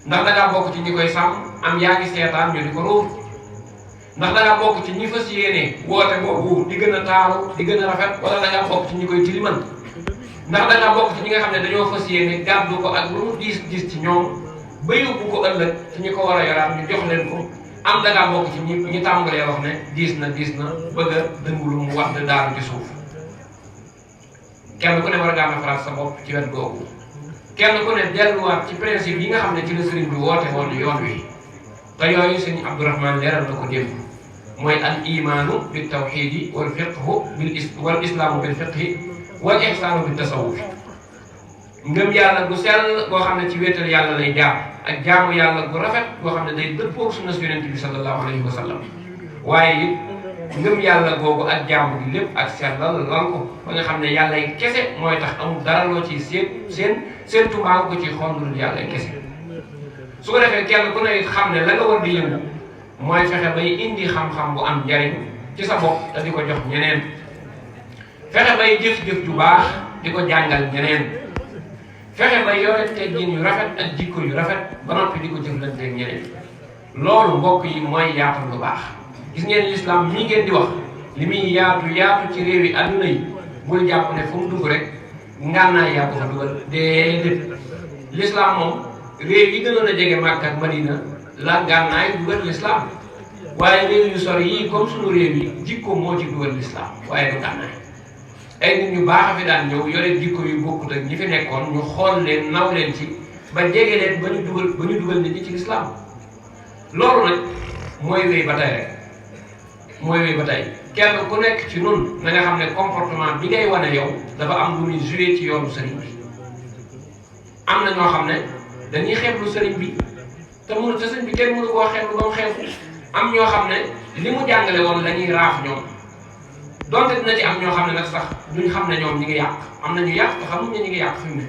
ndax dangaa bokk ci ñi koy sàmm am yaa ngi seetaan ñu di ko ruur ndax dangaa bokk ci ñi fas yéene woote boobu di gën a taaru di gën a rafet wala dangaa bokk ci ñi koy tilimal ndax dangaa bokk ci ñi nga xam ne dañoo fas yéene gàddu ko ak lu mu diis ci ñoom ba yóbbu ko ëllëg ci ñi ko war a yoraat ñu jox leen ko am dangaa bokk ci ñi tàmbalee wax ne diis na bëgg a dëngulu mu wax de daaru ci suuf kenn ku ne war a gàmm faral sa bopp ci wet googu kenn ku ne delluwaat ci principe yi nga xam ne ci la sëriñ bi woote woon yoon wi te yooyu sëñ Abdourahmane leeral na ko démb mooy al imaanu bil tawxiidi wal fiqhu wal islaamu bil fiqhi wal ihsaanu bil tasawuf ngëm yàlla gu sell goo xam ne ci wéetal yàlla lay jaar ak jaamu yàlla gu rafet goo xam ne day dëppoo sunna yonent bi sallallahu alayhi wa sallam waaye it ngëm yàlla googu ak jaamu gi lépp ak sellal lal ko ba nga xam ne yàlla yi kese mooy tax amul dara loo ci seen tubaab ko ci xondul yàlla yi kese su ko defee kenn ku ne xam ne la nga war di yëngu mooy fexe bay indi xam-xam bu am njariñ ci sa bopp te di ko jox ñeneen fexe bay jëf-jëf ju baax di ko jàngal ñeneen fexe bay yore teggin yu rafet ak jikko yu rafet ba noppi di ko jëflanteeg ñeneen loolu mbokk yi mooy yaatal lu baax gis ngeen lislaam mii ngeen di wax li muy yaatu ci réew yi adduna yi bul jàpp ne fu mu dugg rek ngànnaay yaa ko fa dugal déedéet lislaam moom réew yi gënoon a jege Makka ak Madina la ngànnaay dugal lislaam waaye réew yu sori yii comme sunu réew yi jikko moo ci dugal lislaam waaye du ngànnaay ay nit ñu baax a fi daan ñëw yore jikko yu bokkut ak ñi fi nekkoon ñu xool leen naw leen ci ba jege leen ba ñu dugal nit ñi ci lislaam loolu nag mooy wéy ba tey rek mooy wéy ba tey kenn ku nekk ci nun na nga xam ne comportement bi ngay wane yow dafa am lu muy joué ci yoonu sëriñ bi am na ñoo xam ne dañuy xeeblu sëriñ bi te sëriñ bi kenn mënu koo xeeblu ba mu xeebu am ñoo xam ne li mu jàngale woon la ñuy raaf ñoom donte dina ci am ñoo xam ne nag sax duñ xam ne ñoom ñi ngi yàq am na ñu yàq te xamuñ ne ñi ngi yàq fi mu ne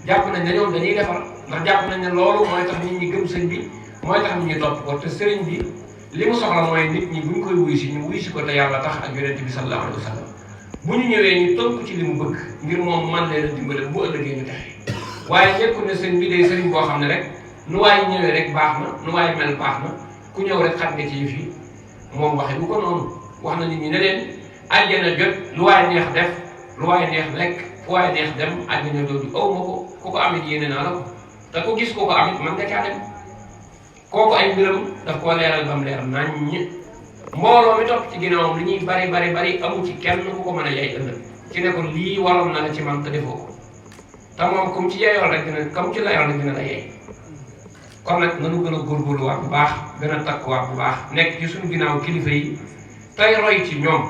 jàpp nañ ne ñoom dañuy defar ndax jàpp nañ ne loolu mooy tax nit ñi gëm sëñ bi mooy tax nit ñi topp ko te sëriñ bi li mu soxla mooy nit ñi buñ koy wuy si ñu wuy si ko te yàlla tax ak yonent bi sallallahu alayhi wa sallam bu ñu ñëwee ñu tënk ci li mu bëgg ngir moom man leen a dimbale bu ëllëgee ñu taxe waaye nekkul ne sëñ bi day sëriñ boo xam ne rek nu waay ñëwee rek baax na nu waay mel baax na ku ñëw rek xat nga ci yëf yi moom waxe bu ko noonu wax na nit ñi ne leen àjjana jot lu waay neex def lu waay neex lekk fu waay neex dem àjjana jooju aw ma ko ku ko amit yéene naa la ko te ku gis ko ko amit man nga caa dem kooku ay mbiram daf koo leeral ba mu leer naññ mbooloo mi topp ci ginnaawam li ñuy bari amu ci kenn ku ko mën a yay ëllëg ci ne ko lii waroon na la ci man te defoo ko te moom comme ci yeyoon rek ci layoon rek dina la yey kon nag nanu gën a góorgóorluwaat bu baax gën a takkuwaat bu baax nekk ci suñu ginnaaw kilifa yi tey roy ci ñoom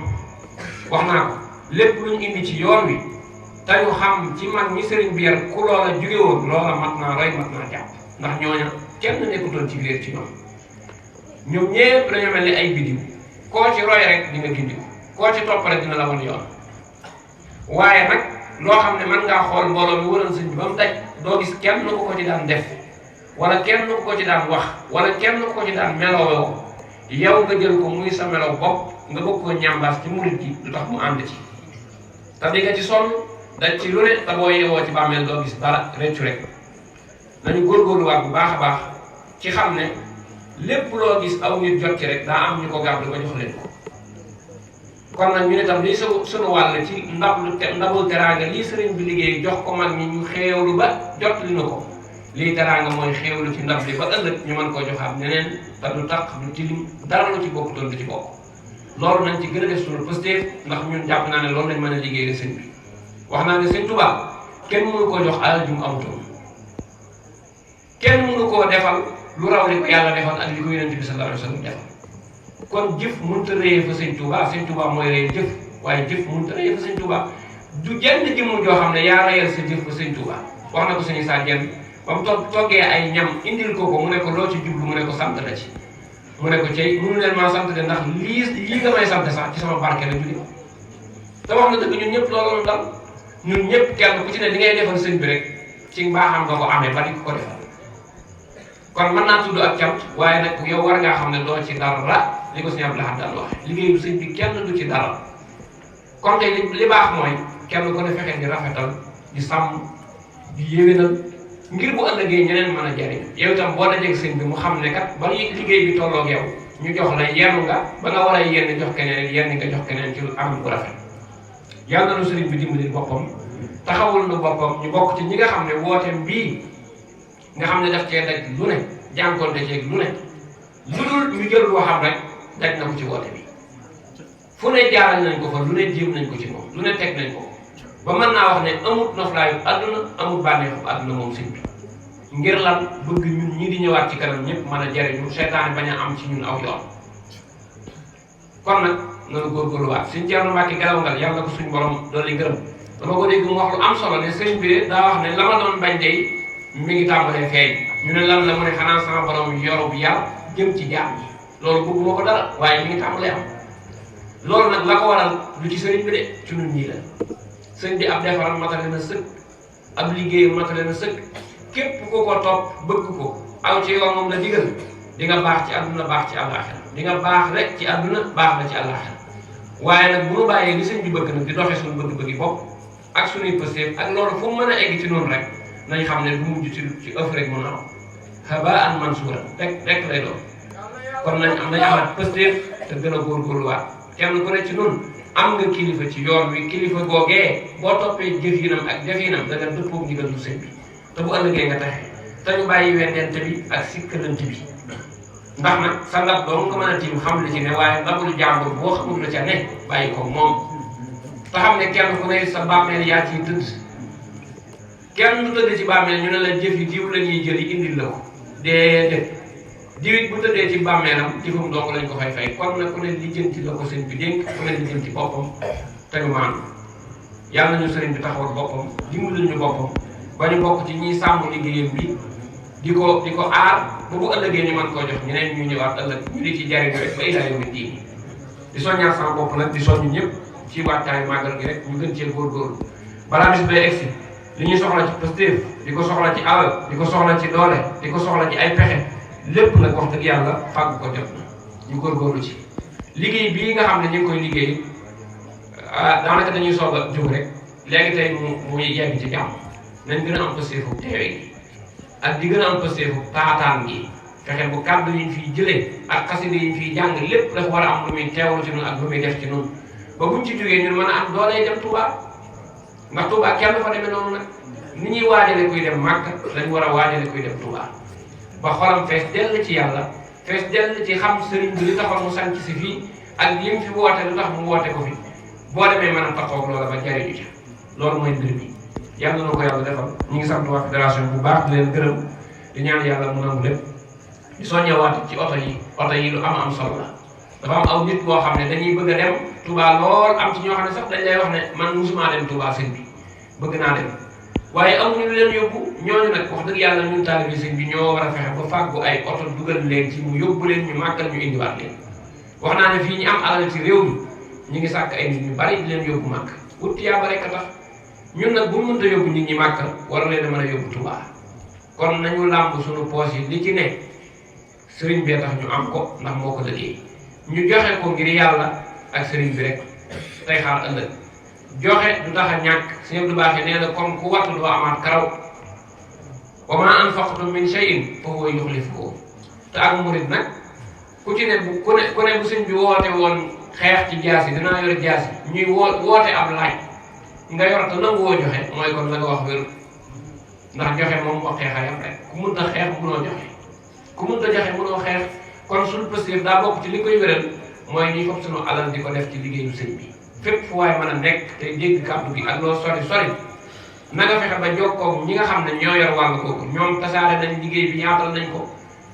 wax naa ko lépp luñ indi ci yoon wi te ñu xam ci mag ñi sëriñ bi yar ku loola jóge woon loola mat naa roy mat naa jàpp ndax ñooña kenn nekkutoon ci biir ci ñoom ñépp dañoo mel ni ay bidiw koo ci roy rek di nga gindiku koo ci topp rek dina la wan yoon waaye nag loo xam ne mën ngaa xool mbooloo mi waroon sëñ bi ba mu daj doo gis kenn ku ko ci daan def wala kenn ku ko ci daan wax wala kenn ku ko ci daan meloo yow nga jël ko muy sa meloo bopp nga bëgg koo ñambaas ci murit gi lu tax mu ànd ci te di nga ci sonn daj ci lu ne te boo yeewoo ci bàmmeel doo gis dara reccu rek nañu góorgóorluwaat bu baax a baax ci xam ne lépp loo gis aw nit jot ci rek daa am ñu ko gàddu ba jox leen ko kon nag ñu ne tam lii sunu wàll ci ndabul teraanga lii sëriñ bi liggéey jox ko mag ñi ñu xéewlu ba jot li na ko lii teraanga mooy xéewlu ci ndab li ba ëllëg ñu mën koo joxaat ñeneen te du taq du tilim dara lu ci bokk doon du ci bokk loolu nañ ci gën a def sunu pëstéef ndax ñun jàpp naa ne loolu lañ mën a liggéey sëñ bi wax naa ne sëñ Tuubaa kenn mënu koo jox alal ju mu amutoon kenn mënu koo defal lu raw li ko yàlla defal ak li ko yonent bi sallallahu alayhi wa sallam defal kon jëf mënut a réyee fa sëñ Tuubaa mooy rey jëf waaye jëf mënut a réyee fa sëñ Tuubaa du jenn jëmm joo xam ne yaa reyal sa jëf fa sëñ Tuubaa wax na ko sëñ Issa Diène ba mu toggee ay ñam indil ko mu ne ko loo ci jublu mu ne ko sant la ci mu ne ko cey mënu leen maa sant de ndax lii nga may sant sax ci sama barke la jóge te wax na dëgg ñun ñëpp loolu dal ñun ñëpp kenn ku ci ne li ngay defal sëñ bi rek ci mbaaxam nga ko amee ba di ko defal kon mën naa tudd ak cant waaye nag yow war ngaa xam ne doo ci dara li ko sëñ Abdou Lahad daan waxe liggéeyu sëñ bi kenn du ci dara kon tey li baax mooy kenn ku ne fexe di rafetal di sàmm di yéwénal ngir bu ëllëgee ñeneen mën a jariñ yow itam boo dajeeg sëñ bi mu xam ne kat ba liggéey bi tolloog yow ñu jox la yenn nga ba nga war a yenn jox keneen yenn nga jox keneen ci am bu rafet yàlla na sëriñ bi dimbali boppam taxawul na boppam ñu bokk ci ñi nga xam ne wooteem bii nga xam ne daf cee daj lu ne jànkoonte ceeg lu ne lu dul ñu jël loo xam rek daj na ko ci woote bi fu ne jaaral nañ ko fa lu ne jéem nañ ko ci moom lu ne teg nañ ko ba mën naa wax ne amut noflaayu àdduna amut bànneexu àdduna moom sëñ bi ngir lan bëgg ñun ñii di ñëwaat ci kanam ñëpp mën a jariñu seytaane bañ a am ci ñun aw yoon kon nag nanu góorgóorluwaat sëñ Thierno Mbacke Galawngal yàlla ko suñu borom doon li gërëm dama ko dégg mu wax lu am solo ne sëñ bi daa wax ne la ma doon bañ dey mi ngi tàmbalee feeñ ñu ne lan la mu ne xanaa sama borom yoru bu yar jëm ci jaam ñi loolu bëgguma ko dara waaye mi ngi tàmbalee am loolu nag la ko waral lu ci sëriñ bi de ci ñun ñii la sëñ bi ab defaram matale na sëkk ab liggéeyam matale na sëkk képp ku ko topp bëgg ko aw ci yoon moom la digal di nga baax ci àdduna baax ci àllaaxira di nga baax rek ci àdduna baax la ci àllaaxira waaye nag bu nu bàyyee li sëñ bi bëgg nag di doxee suñu bëgg-bëggi bopp ak suñuy pësteef ak loolu fu mu mën a egg ci noonu rek nañ xam ne bu mujj ci ëff rek mën a am habaan mansuura rek lay doon kon nañ amaat pësteef te gën a góorgóorluwaat kenn ku ne ci noonu am nga kilifa ci yoon wi kilifa googee boo toppee jëfinam ak definam da nga dëppoog ndigal du sëñ bi te bu ëllëgee nga taxe te ñu bàyyi weddente bi ak sikkalante bi ndax nag sa ndab doo nga mën a tiim xam li ci ne waaye ndabul jàmbur boo xamul la ca ne bàyyi ko moom te xam ne kenn ku ne sa bàmmeel yaa ciy tëdd kenn du tëdd ci bàmmeel ñu ne la jëf yi diw la ñuy jëli indil la ko déedéet diwit bu tëddee ci bàmmeelam jëfam dong lañ ko fay fay kon nag ku ne lijjanti la ko sëñ bi dénk ku ne lijjanti boppam te ñu maandu yàlla nañu sëriñ bi taxawal boppam dimbali ñu boppam ba ñu bokk ci ñiy sàmm liggéeyam bi di ko aar ba bu ëllëgee ñu mën koo jox ñeneen ñu ñëwaat ëllëg ñu di ci jariñu rek ba ilaa yawmi diin di soññaat sama bopp nag di soññu ñëpp ci waajtaayu màggal gi rek ñu gën cee góorgóorlu balaa bis bay egsi li ñuy soxla ci pastéef di ko soxla ci alal di ko soxla ci doole di ko soxla ci ay pexe lépp nag wax dëgg yàlla fàgg ko jot na ñu góorgóorlu ci liggéey bii nga xam ne ñu ngi koy liggéey daanaka dañuy soog a jóg rek léegi tey mu yegg ci jàmm nañ gën a am pastéefu teewe gi ak di gën a am pastéefu taataan gi fexe bu kàddu yi ñu fiy jëlee ak xasida yi ñu fiy jàng lépp dafa war a am lu muy teewlu ci ñun ak lu muy def ci ñun ba buñ ci jógee ñun mën a am dooley dem Touba ndax Touba kenn fa demee noonu nag ni ñuy waajale kuy dem Màkka dañ war a waajale kuy dem Touba ba xolam fees dell ci yàlla fees dell ci xam sëriñ bi li taxoon mu sànc si fii ak lim fi woote lu tax mu woote ko fi boo demee mën a taxaw loola ba jariñu ci loolu mooy mbir mi yàlla na ko yàlla defal ñu ngi sant waa fédération bu baax di leen gërëm di ñaan yàlla mu nangu lépp di soññewaat ci oto yi lu am solo la dafa am aw nit boo xam ne dañuy bëgg a dem Touba lool am ci ñoo xam ne sax dañ lay wax ne man musuma dem Touba sëñ bi bëgg naa dem waaye amuñu lu leen yóbbu ñooñu nag wax dëgg yàlla ñun taalibe sëñ bi ñoo war a fexe ba fàggu ay oto dugal leen ci mu yóbbu leen ñu màggal ñu indiwaat leen wax naa ne fii ñu am alal ci réew mi ñu ngi sàkk ay nit ñu bari di leen yóbbu màgg wut tiyaaba rek a tax ñun nag bu mënta yóbbu nit ñi màkk war leen a mën a yóbbu Touba kon nañu làmb suñu poos yi li ci ne sëriñ bee tax ñu am ko ndax moo ko liggéey ñu joxe ko ngir yàlla ak sëriñ bi rek tey xaar ëllëg joxe du tax a ñàkk sëñ Abdou Baaxe nee na comme ku wattu doo amaat karaw wa ma anfaqtum min shay'in fa huwa yukhlifuhu te ak murid nag ku ci ne bu ku ne bu sëñ bi woote woon xeex ci jaas yi dinaa yore jaas yi ñuy woote ab laaj nga yor te nangu woo joxe mooy kon la nga wax wér ndax joxe moom wax xeexa yam rek ku mënta xeex mënoo joxe ku mënta joxe mënoo xeex kon suñu pëstéef daa bokk ci li koy wéral mooy ñuy fopp sunu alal di ko def ci liggéeyu sëñ bi fépp fu waay mën a nekk te dégg kàddu gi ak loo sori sori na nga fexe ba jokkoo ñi nga xam ne ñoo yor wàll kooku ñoom tasaare nañ liggéey bi ñaatal nañ ko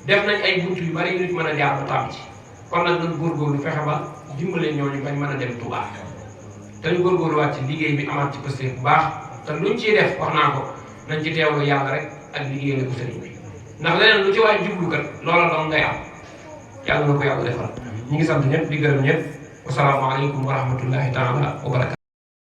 def nañ ay bunt yu bari yu nit mën a jaar ba tàmm ci kon nag nañ góorgóorlu fexe ba dimbale ñooñu bañ mën a dem Touba te ñu góorgóorluwaat ci liggéey bi amaat ci pëstéef bu baax te luñ ciy def wax naa ko nañ ci teewlu yàlla rek ak liggéey la ko sëriñ bi ndax leneen lu ci waay jublu kat loola doon ngay am yàlla na ko yàlla defal ñi ngi sant ñëpp di gërëm ñëpp wasalaamaaleykum wa rahmatullahi taala wa barakatu